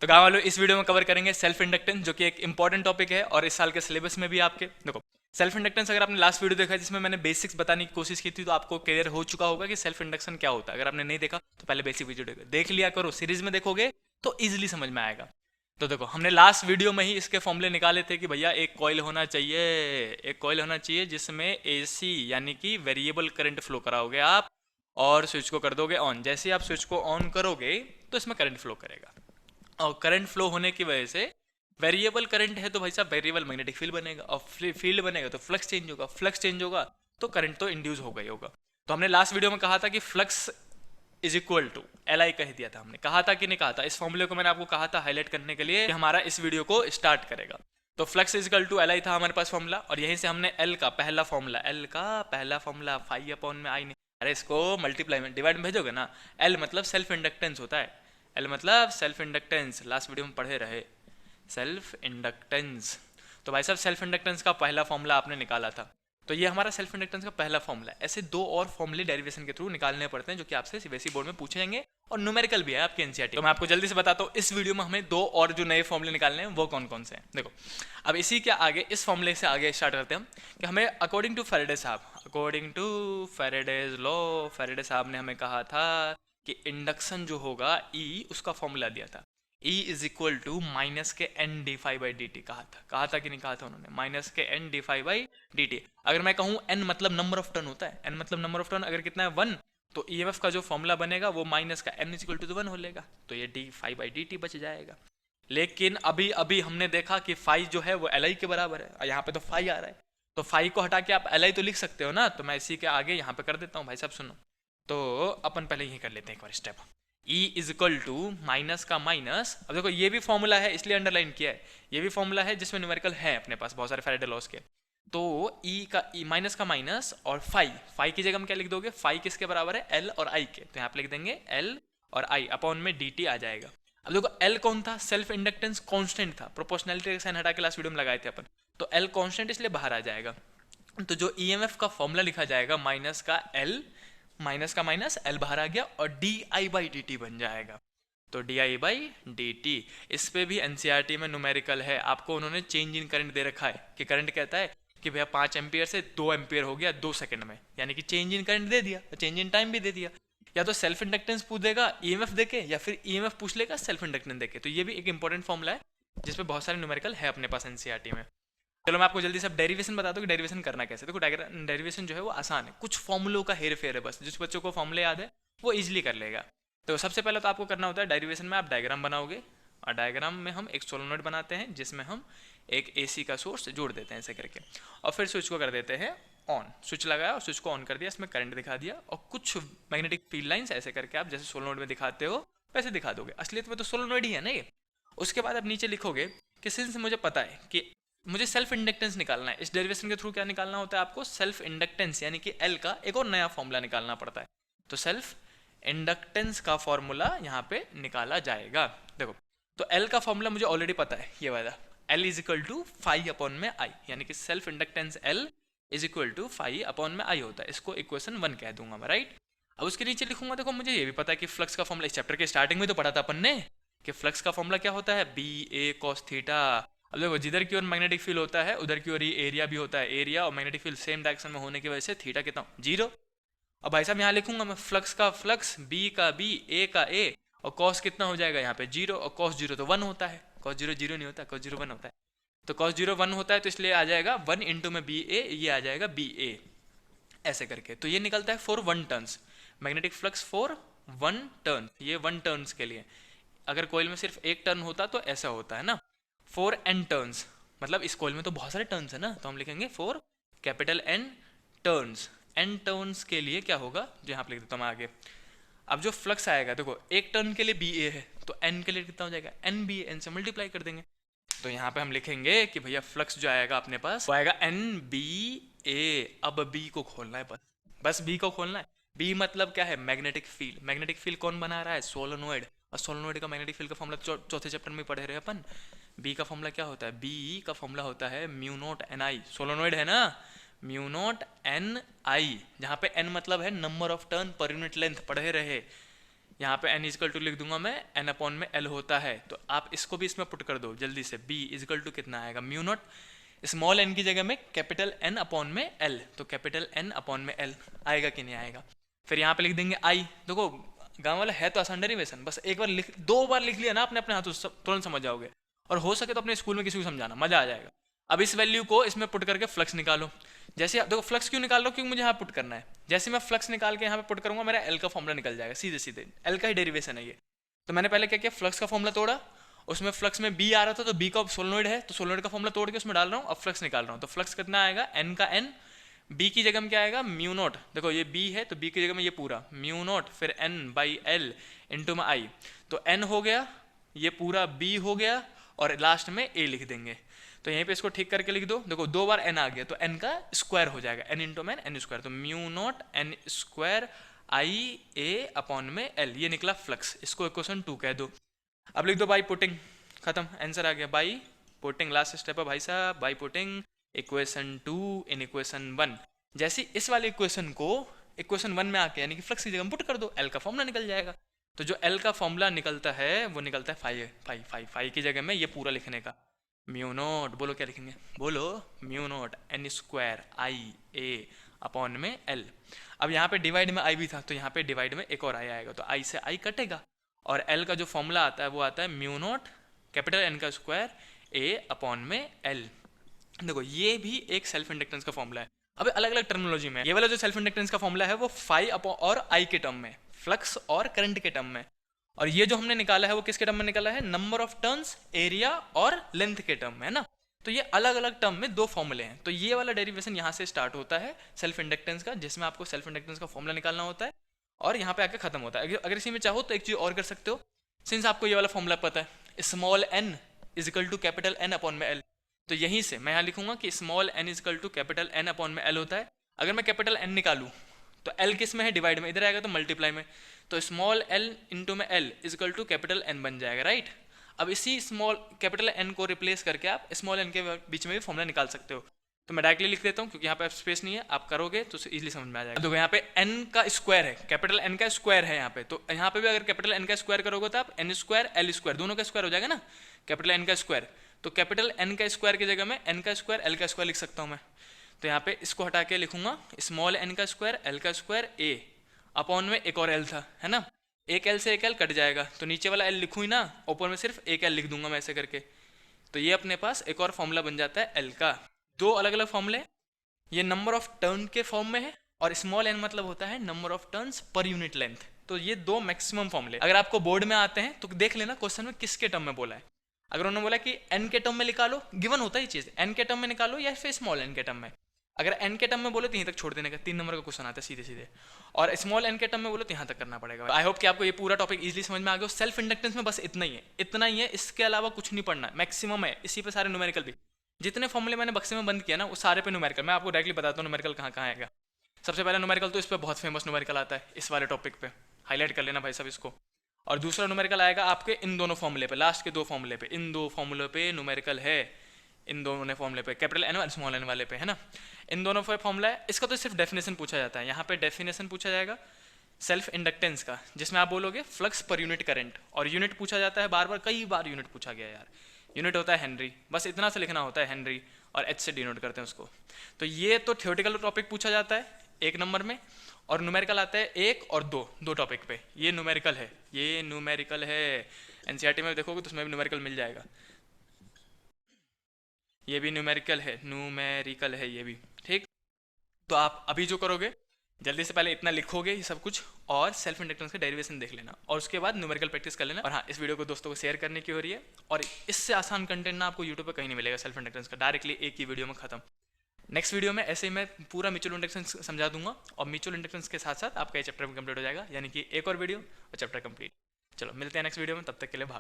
तो गाँव वालों, इस वीडियो में कवर करेंगे सेल्फ इंडक्टेंस, जो कि एक इंपॉर्टेंट टॉपिक है और इस साल के सिलेबस में भी आपके देखो सेल्फ इंडक्टेंस। अगर आपने लास्ट वीडियो देखा जिसमें मैंने बेसिक्स बताने की कोशिश की थी, तो आपको क्लियर हो चुका होगा कि सेल्फ इंडक्शन क्या होता है। अगर आपने नहीं देखा तो पहले बेसिक वीडियो देख लिया करो, सीरीज में देखोगे तो ईजिली समझ में आएगा। तो देखो, हमने लास्ट वीडियो में ही इसके फॉर्मूले निकाले थे कि भैया एक कॉइल होना चाहिए, एक कॉइल होना चाहिए जिसमें एसी यानी कि वेरिएबल करंट फ्लो कराओगे आप और स्विच को कर दोगे ऑन। जैसे ही आप स्विच को ऑन करोगे तो इसमें करंट फ्लो करेगा, और करंट फ्लो होने की वजह से वेरिएबल करंट है तो भाई साहब वेरिएबल मैग्नेटिक फील्ड बनेगा, और फील्ड बनेगा तो फ्लक्स चेंज होगा, फ्लक्स चेंज होगा तो करंट तो इंड्यूस होगा ही होगा। तो हमने लास्ट वीडियो में कहा था कि flux is equal to L I कह दिया था। हमने कहा था कि नहीं कहा था? इस फॉर्मूले को मैंने आपको कहा था हाईलाइट करने के लिए कि हमारा इस वीडियो को स्टार्ट करेगा। तो flux is equal to L I था हमारे पास फॉर्मूला, और यहीं से हमने एल का पहला फॉर्मूला फाई अपॉन में आई नहीं, अरे इसको मल्टीप्लाई में डिवाइड में भेजोगे ना। एल मतलब सेल्फ इंडक्टेंस होता है, एल मतलब सेल्फ इंडक्टेंस, लास्ट वीडियो में पढ़े रहे सेल्फ इंडक्टेंस। तो भाई साहब सेल्फ इंडक्टेंस का पहला फॉर्मूला आपने निकाला था, तो ये हमारा सेल्फ इंडक्टेंस का पहला फॉर्मूला है। ऐसे दो और फॉर्मूले डेरिवेशन के थ्रू निकालने पड़ते हैं, जो कि आपसे सीबीएसई बोर्ड में पूछे जाएंगे और न्यूमेरिकल भी है आपके एनसीईआरटी। तो मैं आपको जल्दी से बताता हूँ इस वीडियो में हमें दो और जो नए फॉर्मूले निकालने हैं वो कौन कौन से हैं। देखो, अब इसी के आगे इस फॉर्मूले से आगे स्टार्ट करते हैं हम कि हमें according to Faraday law, Faraday साहब ने हमें कहा था कि इंडक्शन जो होगा ई, उसका फॉर्मूला दिया था E is equal to minus K N D phi by D T. कहा था कि नहीं कहा था उन्होंने? Minus K N D phi by D T. अगर मैं कहूँ एन मतलब नंबर ऑफ टर्न होता है, एन मतलब नंबर ऑफ टर्न, अगर कितना है 1, तो ईएमएफ का जो फॉर्मूला बनेगा वो माइनस का एन इज इक्वल टू 1 हो लेगा, तो ये D phi by D T बच जाएगा। लेकिन अभी अभी हमने देखा कि फाई जो है वो एल आई के बराबर है, यहाँ पे तो फाई आ रहा है, तो फाई को हटा के आप एल आई तो लिख सकते हो ना। तो मैं इसी के आगे यहाँ पे कर देता हूँ भाई साहब, सुनो। तो अपन पहले यही कर लेते हैं एक बार step. E is equal to minus का माइनस, अब देखो ये भी फॉर्मूला है इसलिए अंडरलाइन किया है, ये भी फॉर्मूला है जिसमें न्यूमेरिकल है अपने पास बहुत सारे फैराडे लॉस के। तो E का E माइनस का माइनस और फाई की जगह हम क्या लिख दोगे? फाई किसके बराबर है? L और I के, तो यहाँ पे लिख देंगे L और I अपॉन में dt आ जाएगा। अब देखो L कौन था? सेल्फ इंडक्टेंस कांस्टेंट था, प्रोपोर्शनैलिटी का साइन हटा के लास्ट वीडियो में लगाए थे अपन, तो L कांस्टेंट इसलिए बाहर आ जाएगा। तो जो ईएमएफ का फॉर्मूला लिखा जाएगा माइनस का L, माइनस का माइनस L बाहर आ गया और D I by D T बन जाएगा। तो D I by D T, इस पे भी एनसीईआरटी में न्यूमेरिकल है, आपको उन्होंने चेंज इन करंट दे रखा है कि करंट कहता है कि भैया 5 एम्पियर से 2 एम्पियर हो गया 2 सेकंड में, यानी कि चेंज इन करंट दे दिया, चेंज इन टाइम भी दे दिया। या तो सेल्फ इंडक्टेंस पूछ देगा ईएमएफ देके, या फिर ईएमएफ पूछ लेगा सेल्फ इंडक्टेंस देके। तो ये भी एक इंपॉर्टेंट फॉर्मूला है जिसपे बहुत सारे न्यूमेरिकल है अपने पास एनसीईआरटी में। चलो मैं आपको जल्दी से डेरिवेशन बता दूं कि डेरिवेशन करना कैसे। देखो डेरिवेशन जो है वो आसान है, कुछ फॉर्मूलों का हेर फेर है बस। जिस बच्चों को फॉर्मूले याद है वो इजीली कर लेगा। तो सबसे पहले तो आपको करना होता है डेरिवेशन में आप डायग्राम बनाओगे, और डायग्राम में हम एक सोलेनोइड बनाते हैं जिसमें हम एक एसी का सोर्स जोड़ देते हैं ऐसे करके, और फिर स्विच को कर देते हैं ऑन। स्विच लगाया और स्विच को ऑन कर दिया, इसमें करंट दिखा दिया, और कुछ मैग्नेटिक फील्ड लाइंस ऐसे करके आप जैसे सोलेनोइड में दिखाते हो वैसे दिखा दोगे। असलियत में तो सोलेनोइड ही है ना ये। उसके बाद आप नीचे लिखोगे कि सिंस मुझे पता है कि मुझे सेल्फ इंडक्टेंस निकालना है, इस डेरिवेशन के थ्रू क्या निकालना होता है आपको? सेल्फ इंडक्टेंस यानी कि एल का एक और नया फॉर्मूला निकालना पड़ता है। तो सेल्फ इंडक्टेंस का फॉर्मूला यहाँ पे निकाला जाएगा। देखो, तो एल का फॉर्मूला मुझे ऑलरेडी पता है, ये वाला L is equal to phi upon में आई, यानी कि self inductance L is equal to phi upon में आई होता है। इसको इक्वेशन 1 कह दूंगा मैं, राइट। अब उसके नीचे लिखूंगा, देखो मुझे ये भी पता है कि फ्लक्स का फॉर्मूला इस चैप्टर के स्टार्टिंग में तो पढ़ा था अपन ने कि फ्लक्स का फॉर्मूला क्या होता है? बी ए कॉस थीटा। अब देखो, जिधर की ओर मैग्नेटिक फील्ड होता है उधर की ओर ही एरिया भी होता है, एरिया और मैग्नेटिक फील्ड सेम डायरेक्शन में होने की वजह से थीटा कितना? 0। अब भाई साहब यहाँ लिखूंगा मैं फ्लक्स का फ्लक्स, बी का बी, ए का ए, और कॉस कितना हो जाएगा यहाँ पे? 0, और कॉस 0 तो 1 होता है, कॉस 0 0 नहीं होता, कॉस 0 1 होता है। तो कॉस 0 1 होता है, तो इसलिए आ जाएगा 1 इंटू में बी ए, ये आ जाएगा बी ए ऐसे करके। तो ये निकलता है for 1 turns, magnetic flux for 1 turn, ये 1 टर्न्स के लिए। अगर कोयल में सिर्फ एक टर्न होता तो ऐसा होता है ना, 4 n टर्न्स, मतलब इस कोयल में तो बहुत सारे टर्न्स है ना, तो हम लिखेंगे 4 capital N turns. n turns के लिए क्या होगा, जो यहाँ पे लिख देता हूँ मैं आगे। अब जो फ्लक्स आएगा, देखो एक टर्न के लिए बी ए है, तो n के लिए कितना हो जाएगा? n बी ए, n से मल्टीप्लाई कर देंगे। तो यहाँ पे हम लिखेंगे कि भैया फ्लक्स जो आएगा अपने पास वो आएगा n बी ए। अब b को खोलना है, बस b को खोलना है। b मतलब क्या है? Magnetic field. मैग्नेटिक फील्ड कौन बना रहा है? सोलेनोइड। और सोलेनोइड का मैग्नेटिक फील्ड का फॉर्मूला चौथे चैप्टर में पढ़े रहे अपन। बी का फॉर्मूला क्या होता है? बी का फॉर्मूला होता है mu not an I, solenoid है ना, म्यू नॉट एन आई, जहाँ पे एन मतलब है number of turn per unit length, पढ़े रहे। यहाँ पे n इजकल टू लिख दूंगा मैं n अपॉन में l होता है, तो आप इसको भी इसमें पुट कर दो जल्दी से। b इजकल टू कितना आएगा, म्यू नॉट स्मॉल n की जगह में कैपिटल n अपॉन में l, तो कैपिटल n अपॉन में l आएगा कि नहीं आएगा। फिर यहाँ पे लिख देंगे i। देखो गाँव वाला है तो आसान डेरिवेशन, बस एक बार लिख, 2 बार लिख लिया ना अपने अपने हाथों से तुरंत समझ जाओगे, और हो सके तो अपने स्कूल में किसी को समझाना, मजा आ जाएगा। अब इस वैल्यू को इसमें पुट करके फ्लक्स निकालो। जैसे देखो फ्लक्स क्यों निकाल रहा हूँ, क्योंकि मुझे यहाँ पुट करना है। जैसे मैं फ्लक्स निकाल के यहाँ पे पुट करूंगा मेरा एल का फॉर्मूला निकल जाएगा सीधे सीधे, एल का ही डेरिवेशन है ये। तो मैंने पहले क्या किया, फ्लक्स का फॉर्मूला तोड़ा, उसमें फ्लक्स में बी आ रहा था तो बी का सोलोनॉइड है तो सोलोनॉइड का फॉर्मूला तोड़ के उसमें डाल रहा हूँ, अब फ्लक्स निकाल रहा हूँ। तो फ्लक्स कितना आएगा, एन का एन, बी की जगह में क्या आएगा, म्यू नॉट, देखो ये बी है तो बी की जगह में ये पूरा म्यू नॉट, फिर एन बाई एल इंटू में आई, तो एन हो गया, ये पूरा बी हो गया, और लास्ट में ए लिख देंगे। तो यहीं पे इसको ठीक करके लिख दो, देखो 2 बार n आ गया तो n का स्क्वायर हो जाएगा, n इंटू में n स्क्वायर, तो म्यू नॉट n स्क्वायर आई ए अपॉन में l, ये निकला फ्लक्स। इसको इक्वेशन 2 कह दो। अब लिख दो बाई पुटिंग, खत्म, आंसर आ गया बाई पुटिंग। लास्ट स्टेप है भाई साहब, by putting equation 2 in equation 1। जैसे इस वाले इक्वेशन को इक्वेशन 1 में आके यानी कि फ्लक्स की जगह पुट कर दो, l का फॉर्मूला निकल जाएगा। तो जो l का फॉर्मूला निकलता है वो निकलता है फाई की जगह में ये पूरा लिखने का, म्यू नॉट, बोलो क्या लिखेंगे, बोलो म्यू नॉट n स्क्वायर आई ए अपॉन में l। अब यहाँ पे डिवाइड में i भी था तो यहाँ पे डिवाइड में एक और i आएगा, तो i से i कटेगा, और l का जो फॉर्मूला आता है वो आता है म्यू नॉट कैपिटल N का स्क्वायर a अपॉन में l। देखो ये भी एक सेल्फ इंडक्टेंस का फॉर्मूला है। अब अलग अलग टर्मिनोलॉजी में ये वाला जो सेल्फ इंडक्टेंस का फॉर्मूला है वो फाई अपॉन और i के टर्म में, फ्लक्स और करंट के टर्म में, और ये जो हमने निकाला है वो किसके टर्म में निकाला है, नंबर ऑफ टर्न्स, एरिया और लेंथ के टर्म में, है ना। तो ये अलग अलग टर्म में 2 फॉर्मूले हैं। तो ये वाला डेरिवेशन यहाँ से स्टार्ट होता है सेल्फ इंडक्टेंस का, जिसमें आपको सेल्फ इंडक्टेंस का फॉर्मूला निकालना होता है, और यहाँ पे आके खत्म होता है। अगर इसी में चाहो तो एक चीज और कर सकते हो, सिंस आपको ये वाला फॉर्मूला पता है, small n equal to capital N upon में l, तो यहीं से मैं यहाँ लिखूंगा कि small n equal to capital N upon में l होता है। अगर मैं कैपिटल N निकालूँ तो l किस में है, डिवाइड में, इधर आएगा तो मल्टीप्लाई में, तो स्मॉल l इंटू में l equal to capital N बन जाएगा, राइट। अब इसी स्मॉल कैपिटल N को रिप्लेस करके आप स्मॉल n के बीच में भी फॉर्मूला निकाल सकते हो। तो मैं डायरेक्टली लिख देता हूँ क्योंकि यहाँ पे स्पेस नहीं है, आप करोगे तो इजीली समझ में आ जाएगा। देखो यहाँ पे n का स्क्वायर है, कैपिटल N का स्क्वायर है यहाँ पे, तो यहाँ पे भी अगर कैपिटल N का स्क्वायर करोगे तो आप n स्क्वायर l स्क्वायर दोनों का स्क्वायर हो जाएगा ना, कैपिटल N का स्क्वायर, तो कैपिटल N का स्क्वायर की जगह में n का स्क्वायर l का स्क्वायर लिख सकता हूँ मैं। तो यहाँ पे इसको हटा के लिखूंगा स्मॉल n का स्क्वायर l का स्क्वायर a अपॉन में एक और l था, है ना, एक l से एक l कट जाएगा तो नीचे वाला l लिखूँ ही ना, ऊपर में सिर्फ एक l लिख दूंगा मैं ऐसे करके। तो ये अपने पास एक और फॉर्मूला बन जाता है l का। 2 अलग अलग फॉर्मूले, ये नंबर ऑफ टर्न के फॉर्म में है, और स्मॉल n मतलब होता है number of turns per unit length. तो ये 2 मैक्सिमम फॉर्मूले अगर आपको बोर्ड में आते हैं तो देख लेना क्वेश्चन में किसके टर्म में बोला है। अगर उन्होंने बोला कि n के टर्म में निकालो, गिवन होता है ये चीज, n के टर्म में निकालो या फिर स्मॉल n के टर्म में। अगर n के टर्म में बोले तो यहीं तक छोड़ देने का, 3 नंबर का क्वेश्चन आता है सीधे सीधे, और स्मॉल n के टर्म में बोले तो यहाँ तक करना पड़ेगा। आई होप कि आपको ये पूरा टॉपिक इजीली समझ में आ गया। सेल्फ इंडक्टेंस में बस इतना ही है, इसके अलावा कुछ नहीं पढ़ना, मैक्सिमम है, इसी पे सारे न्यूमेरिकल भी, जितने फॉर्मूले मैंने बक्से में बंद किया ना वो सारे पे न्यूमेरिकल। मैं आपको डायरेक्टली बताता हूँ न्यूमेरिकल कहाँ कहाँ आएगा। सबसे पहला न्यूमेरिकल तो इस पर बहुत फेमस न्यूमेरिकल आता है, इस वाले टॉपिक पे हाईलाइट कर लेना भाई साहब इसको। और दूसरा न्यूमेरिकल आएगा आपके इन दोनों फॉर्मूले पे, लास्ट के 2 फॉर्मूले पे, इन 2 फॉर्मूले पे न्यूमेरिकल है, इन दोनों फॉर्मूले पे, कैपिटल N और स्मॉल n वाले पे, है ना, इन दोनों पे फॉर्मूला है। इसका तो सिर्फ डेफिनेशन पूछा जाता है, यहाँ पे डेफिनेशन पूछा जाएगा सेल्फ इंडक्टेंस का, जिसमें आप बोलोगे फ्लक्स पर यूनिट करंट, और यूनिट पूछा जाता है बार बार, कई बार यूनिट पूछा गया यार, यूनिट होता है हेनरी, बस इतना से लिखना होता है हेनरी, और h से डिनोट करते हैं उसको। तो ये तो थ्योरेटिकल टॉपिक पूछा जाता है 1 नंबर में, और न्यूमेरिकल आता है 1 और 2 टॉपिक पे। ये न्यूमेरिकल है, ये न्यूमेरिकल है, एनसीईआरटी में देखोगे तो उसमें भी न्यूमेरिकल मिल जाएगा। ये भी न्यूमेरिकल है ये भी, ठीक। तो आप अभी जो करोगे जल्दी से पहले इतना लिखोगे ये सब कुछ, और सेल्फ इंडक्टेंस का डेरिवेशन देख लेना, और उसके बाद न्यूमेरिकल प्रैक्टिस कर लेना। और हाँ, इस वीडियो को दोस्तों को शेयर करने की हो रही है, और इससे आसान कंटेंट ना आपको यूट्यूब पे कहीं नहीं मिलेगा सेल्फ इंडक्टेंस का, डायरेक्टली एक ही वीडियो में खत्म। नेक्स्ट वीडियो में ऐसे ही मैं पूरा म्यूचुअल इंडक्टेंस समझा दूंगा, और म्यूचुअल इंडक्टेंस के साथ साथ आपका ये चैप्टर भी कंप्लीट हो जाएगा, यानी कि एक और वीडियो और चैप्टर कंप्लीट। चलो मिलते हैं नेक्स्ट वीडियो में, तब तक के लिए भाग।